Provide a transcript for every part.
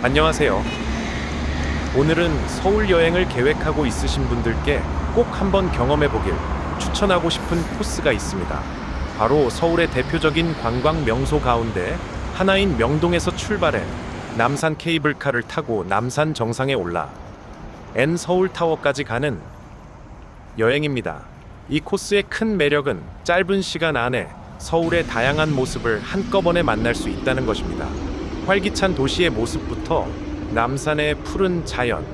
안녕하세요. 오늘은 서울 여행을 계획하고 있으신 분들께 꼭 한번 경험해 보길 추천하고 싶은 코스가 있습니다. 바로 서울의 대표적인 관광 명소 가운데 하나인 명동에서 출발해 남산 케이블카를 타고 남산 정상에 올라 N서울타워까지 가는 여행입니다. 이 코스의 큰 매력은 짧은 시간 안에 서울의 다양한 모습을 한꺼번에 만날 수 있다는 것입니다. 활기찬 도시의 모습부터 남산의 푸른 자연,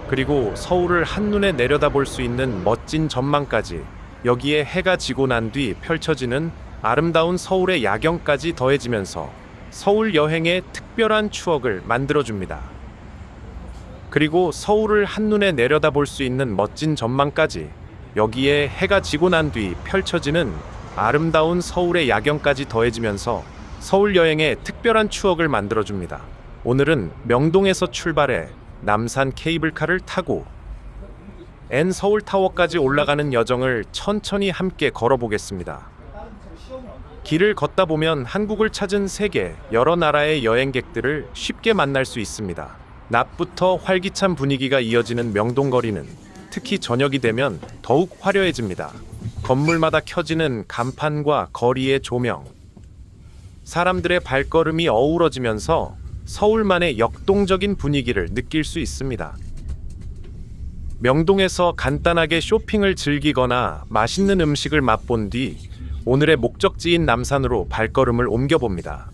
그리고 서울을 한눈에 내려다볼 수 있는 멋진 전망까지, 여기에 해가 지고 난 뒤 펼쳐지는 아름다운 서울의 야경까지 더해지면서 서울 여행의 특별한 추억을 만들어줍니다. 그리고 서울을 한눈에 내려다볼 수 있는 멋진 전망까지, 여기에 해가 지고 난 뒤 펼쳐지는 아름다운 서울의 야경까지 더해지면서 서울 여행의 특별한 추억을 만들어줍니다. 오늘은 명동에서 출발해 남산 케이블카를 타고 N서울타워까지 올라가는 여정을 천천히 함께 걸어보겠습니다. 길을 걷다 보면 한국을 찾은 세계 여러 나라의 여행객들을 쉽게 만날 수 있습니다. 낮부터 활기찬 분위기가 이어지는 명동거리는 특히 저녁이 되면 더욱 화려해집니다. 건물마다 켜지는 간판과 거리의 조명, 사람들의 발걸음이 어우러지면서 서울만의 역동적인 분위기를 느낄 수 있습니다. 명동에서 간단하게 쇼핑을 즐기거나 맛있는 음식을 맛본 뒤 오늘의 목적지인 남산으로 발걸음을 옮겨봅니다.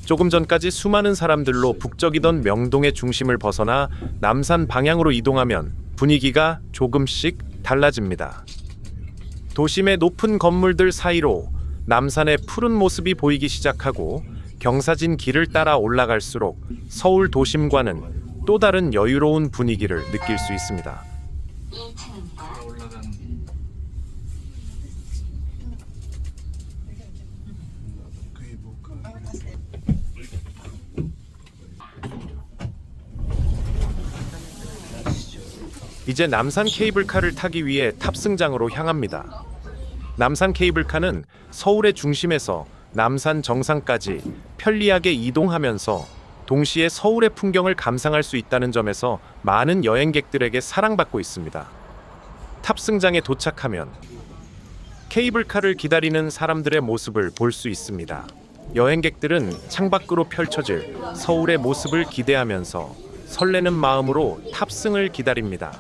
조금 전까지 수많은 사람들로 북적이던 명동의 중심을 벗어나 남산 방향으로 이동하면 분위기가 조금씩 달라집니다. 도심의 높은 건물들 사이로 남산의 푸른 모습이 보이기 시작하고 경사진 길을 따라 올라갈수록 서울 도심과는 또 다른 여유로운 분위기를 느낄 수 있습니다. 이제 남산 케이블카를 타기 위해 탑승장으로 향합니다. 남산 케이블카는 서울의 중심에서 남산 정상까지 편리하게 이동하면서 동시에 서울의 풍경을 감상할 수 있다는 점에서 많은 여행객들에게 사랑받고 있습니다. 탑승장에 도착하면 케이블카를 기다리는 사람들의 모습을 볼 수 있습니다. 여행객들은 창밖으로 펼쳐질 서울의 모습을 기대하면서 설레는 마음으로 탑승을 기다립니다.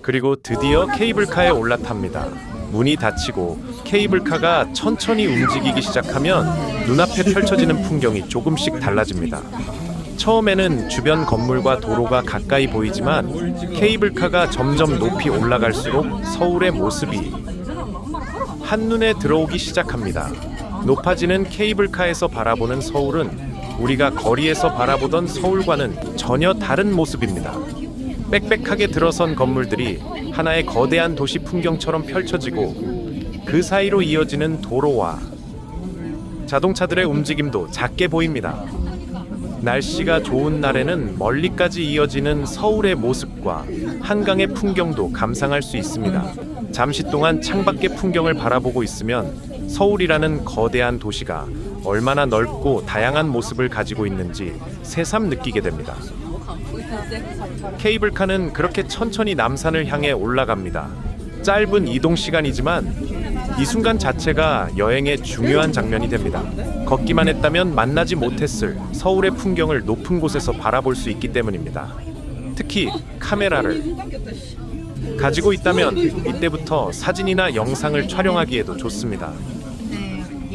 그리고 드디어 케이블카에 올라탑니다. 문이 닫히고 케이블카가 천천히 움직이기 시작하면 눈앞에 펼쳐지는 풍경이 조금씩 달라집니다. 처음에는 주변 건물과 도로가 가까이 보이지만 케이블카가 점점 높이 올라갈수록 서울의 모습이 한눈에 들어오기 시작합니다. 높아지는 케이블카에서 바라보는 서울은 우리가 거리에서 바라보던 서울과는 전혀 다른 모습입니다. 빽빽하게 들어선 건물들이 하나의 거대한 도시 풍경처럼 펼쳐지고 그 사이로 이어지는 도로와 자동차들의 움직임도 작게 보입니다. 날씨가 좋은 날에는 멀리까지 이어지는 서울의 모습과 한강의 풍경도 감상할 수 있습니다. 잠시 동안 창밖의 풍경을 바라보고 있으면 서울이라는 거대한 도시가 얼마나 넓고 다양한 모습을 가지고 있는지 새삼 느끼게 됩니다. 케이블카는 그렇게 천천히 남산을 향해 올라갑니다. 짧은 이동 시간이지만 이 순간 자체가 여행의 중요한 장면이 됩니다. 걷기만 했다면 만나지 못했을 서울의 풍경을 높은 곳에서 바라볼 수 있기 때문입니다. 특히 카메라를 가지고 있다면 이때부터 사진이나 영상을 촬영하기에도 좋습니다.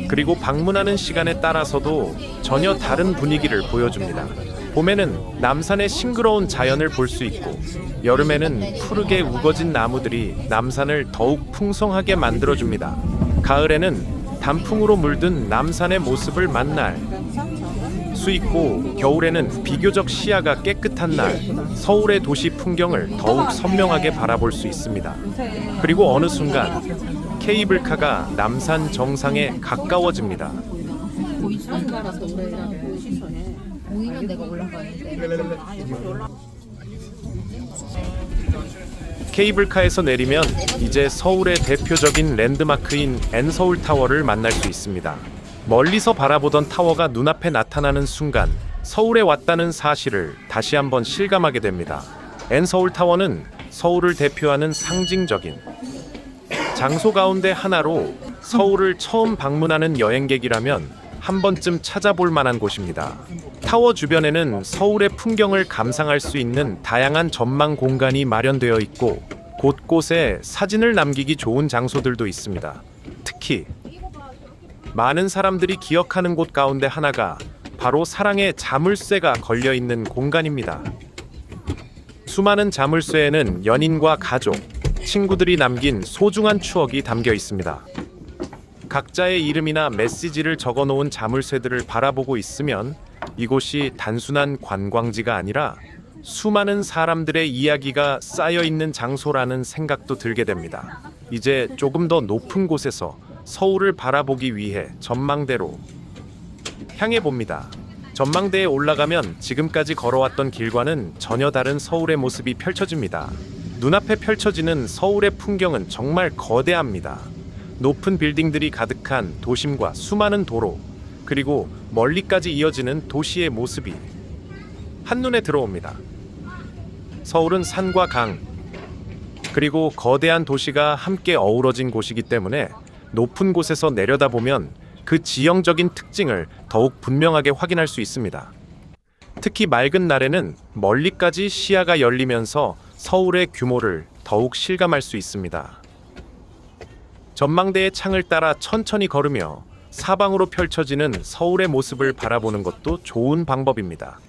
그리고 방문하는 시간에 따라서도 전혀 다른 분위기를 보여줍니다. 봄에는 남산의 싱그러운 자연을 볼 수 있고 여름에는 푸르게 우거진 나무들이 남산을 더욱 풍성하게 만들어줍니다. 가을에는 단풍으로 물든 남산의 모습을 만날 수 있고 겨울에는 비교적 시야가 깨끗한 날 서울의 도시 풍경을 더욱 선명하게 바라볼 수 있습니다. 그리고 어느 순간 케이블카가 남산 정상에 가까워집니다. 보이는 데가 올라가는데. 케이블카에서 내리면 이제 서울의 대표적인 랜드마크인 N서울타워를 만날 수 있습니다. 멀리서 바라보던 타워가 눈앞에 나타나는 순간 서울에 왔다는 사실을 다시 한번 실감하게 됩니다. N서울타워는 서울을 대표하는 상징적인 장소 가운데 하나로 서울을 처음 방문하는 여행객이라면 한 번쯤 찾아볼 만한 곳입니다. 타워 주변에는 서울의 풍경을 감상할 수 있는 다양한 전망 공간이 마련되어 있고 곳곳에 사진을 남기기 좋은 장소들도 있습니다. 특히 많은 사람들이 기억하는 곳 가운데 하나가 바로 사랑의 자물쇠가 걸려 있는 공간입니다. 수많은 자물쇠에는 연인과 가족, 친구들이 남긴 소중한 추억이 담겨 있습니다. 각자의 이름이나 메시지를 적어 놓은 자물쇠들을 바라보고 있으면 이곳이 단순한 관광지가 아니라 수많은 사람들의 이야기가 쌓여 있는 장소라는 생각도 들게 됩니다. 이제 조금 더 높은 곳에서 서울을 바라보기 위해 전망대로 향해 봅니다. 전망대에 올라가면 지금까지 걸어왔던 길과는 전혀 다른 서울의 모습이 펼쳐집니다. 눈앞에 펼쳐지는 서울의 풍경은 정말 거대합니다. 높은 빌딩들이 가득한 도심과 수많은 도로, 그리고 멀리까지 이어지는 도시의 모습이 한눈에 들어옵니다. 서울은 산과 강, 그리고 거대한 도시가 함께 어우러진 곳이기 때문에 높은 곳에서 내려다보면 그 지형적인 특징을 더욱 분명하게 확인할 수 있습니다. 특히 맑은 날에는 멀리까지 시야가 열리면서 서울의 규모를 더욱 실감할 수 있습니다. 전망대의 창을 따라 천천히 걸으며 사방으로 펼쳐지는 서울의 모습을 바라보는 것도 좋은 방법입니다.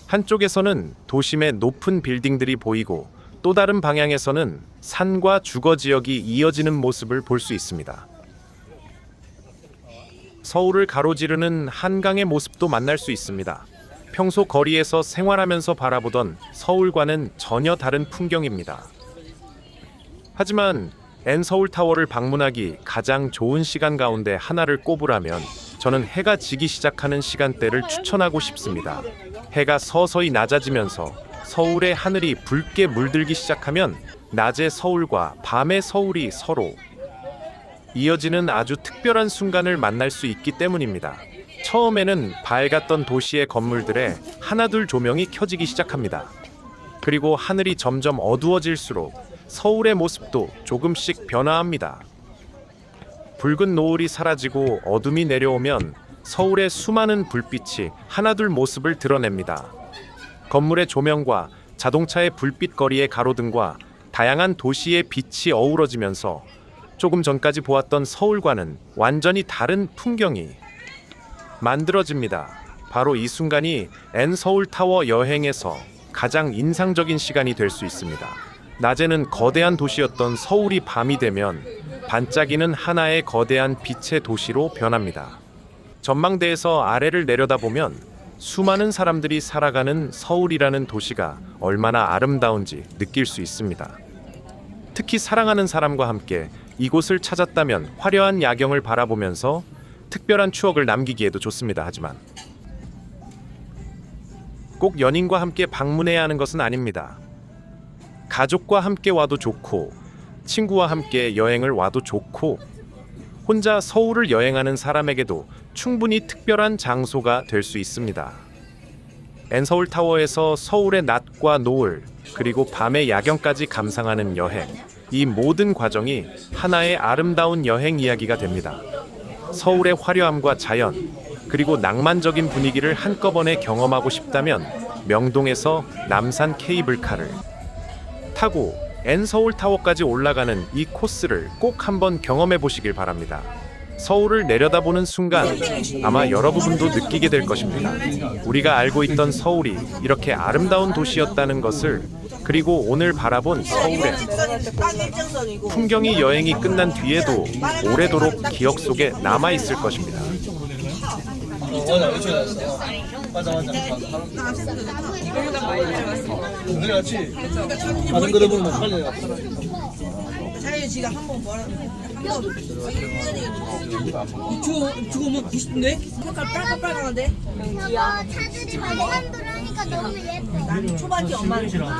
한쪽에서는 도심의 높은 빌딩들이 보이고 또 다른 방향에서는 산과 주거 지역이 이어지는 모습을 볼 수 있습니다. 서울을 가로지르는 한강의 모습도 만날 수 있습니다. 평소 거리에서 생활하면서 바라보던 서울과는 전혀 다른 풍경입니다. 하지만 N서울타워를 방문하기 가장 좋은 시간 가운데 하나를 꼽으라면 저는 해가 지기 시작하는 시간대를 추천하고 싶습니다. 해가 서서히 낮아지면서 서울의 하늘이 붉게 물들기 시작하면 낮의 서울과 밤의 서울이 서로 이어지는 아주 특별한 순간을 만날 수 있기 때문입니다. 처음에는 밝았던 도시의 건물들에 하나둘 조명이 켜지기 시작합니다. 그리고 하늘이 점점 어두워질수록 서울의 모습도 조금씩 변화합니다. 붉은 노을이 사라지고 어둠이 내려오면 서울의 수많은 불빛이 하나둘 모습을 드러냅니다. 건물의 조명과 자동차의 불빛거리의 가로등과 다양한 도시의 빛이 어우러지면서 조금 전까지 보았던 서울과는 완전히 다른 풍경이 만들어집니다. 바로 이 순간이 N서울타워 여행에서 가장 인상적인 시간이 될 수 있습니다. 낮에는 거대한 도시였던 서울이 밤이 되면 반짝이는 하나의 거대한 빛의 도시로 변합니다. 전망대에서 아래를 내려다보면 수많은 사람들이 살아가는 서울이라는 도시가 얼마나 아름다운지 느낄 수 있습니다. 특히 사랑하는 사람과 함께 이곳을 찾았다면 화려한 야경을 바라보면서 특별한 추억을 남기기에도 좋습니다. 하지만 꼭 연인과 함께 방문해야 하는 것은 아닙니다. 가족과 함께 와도 좋고 친구와 함께 여행을 와도 좋고 혼자 서울을 여행하는 사람에게도 충분히 특별한 장소가 될 수 있습니다. N서울타워에서 서울의 낮과 노을 그리고 밤의 야경까지 감상하는 여행, 이 모든 과정이 하나의 아름다운 여행 이야기가 됩니다. 서울의 화려함과 자연 그리고 낭만적인 분위기를 한꺼번에 경험하고 싶다면 명동에서 남산 케이블카를 타고 N서울타워까지 올라가는 이 코스를 꼭 한번 경험해 보시길 바랍니다. 서울을 내려다보는 순간 아마 여러분도 느끼게 될 것입니다. 우리가 알고 있던 서울이 이렇게 아름다운 도시였다는 것을, 그리고 오늘 바라본 서울의 풍경이 여행이 끝난 뒤에도 오래도록 기억 속에 남아 있을 것입니다. 맞아. 우리 같이 다른 거를 보면 빨리 왔어. 자유 지가 한번 저거 뭐 90인데? 색깔 빨갛는데? 차들이 많이 한돌하니까 너무 예뻐. 나는 초반지 엄마는 주인이랑